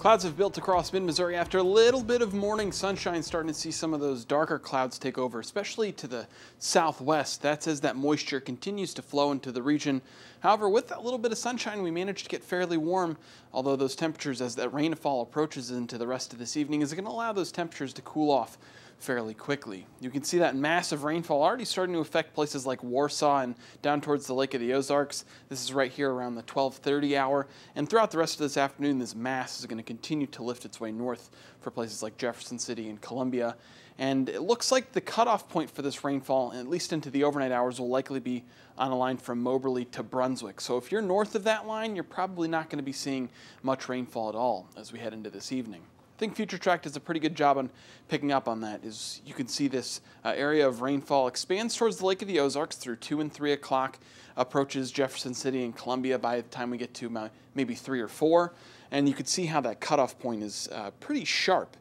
Clouds have built across mid-Missouri after a little bit of morning sunshine, starting to see some of those darker clouds take over, especially to the southwest. That's as that moisture continues to flow into the region. However, with that little bit of sunshine, we managed to get fairly warm, although those temperatures, as that rainfall approaches into the rest of this evening, is going to allow those temperatures to cool off fairly quickly. You can see that massive rainfall already starting to affect places like Warsaw and down towards the Lake of the Ozarks. This is right here around the 12:30 hour. And throughout the rest of this afternoon, this mass is going to continue to lift its way north for places like Jefferson City and Columbia. And it looks like the cutoff point for this rainfall, at least into the overnight hours, will likely be on a line from Moberly to Brunswick. So if you're north of that line, you're probably not going to be seeing much rainfall at all as we head into this evening. I think FutureTrack does a pretty good job on picking up on that. As you can see, this area of rainfall expands towards the Lake of the Ozarks through 2 and 3 o'clock, approaches Jefferson City and Columbia by the time we get to maybe 3 or 4. And you can see how that cutoff point is pretty sharp.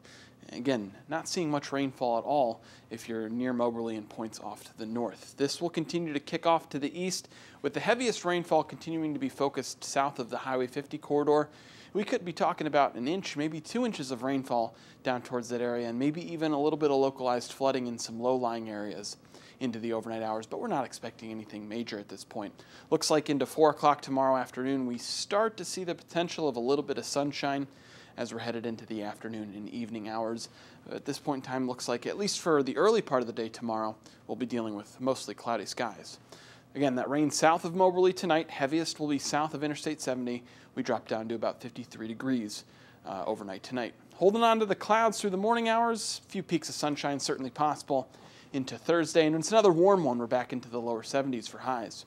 Again, not seeing much rainfall at all if you're near Moberly and points off to the north. This will continue to kick off to the east, with the heaviest rainfall continuing to be focused south of the Highway 50 corridor. We could be talking about an inch, maybe 2 inches of rainfall down towards that area, and maybe even a little bit of localized flooding in some low-lying areas into the overnight hours, but we're not expecting anything major at this point. Looks like into 4 o'clock tomorrow afternoon, we start to see the potential of a little bit of sunshine as we're headed into the afternoon and evening hours. At this point in time, looks like, at least for the early part of the day tomorrow, we'll be dealing with mostly cloudy skies. Again, that rain south of Moberly tonight. Heaviest will be south of Interstate 70. We drop down to about 53 degrees overnight tonight. Holding on to the clouds through the morning hours. A few peaks of sunshine certainly possible into Thursday. And it's another warm one. We're back into the lower 70s for highs.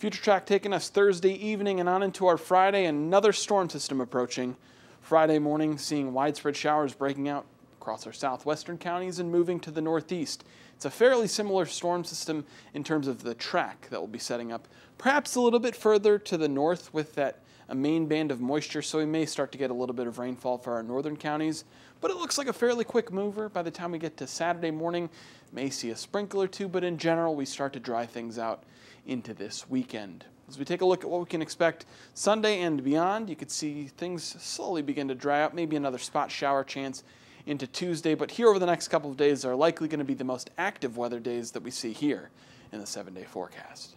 FutureTrack taking us Thursday evening and on into our Friday. Another storm system approaching. Friday morning, seeing widespread showers breaking out across our southwestern counties and moving to the northeast. It's a fairly similar storm system in terms of the track that we'll be setting up, perhaps a little bit further to the north with that main band of moisture, so we may start to get a little bit of rainfall for our northern counties, but it looks like a fairly quick mover. By the time we get to Saturday morning, may see a sprinkle or two, but in general, we start to dry things out into this weekend. As we take a look at what we can expect Sunday and beyond, you could see things slowly begin to dry out, maybe another spot shower chance into Tuesday, but here over the next couple of days are likely going to be the most active weather days that we see here in the 7-day forecast.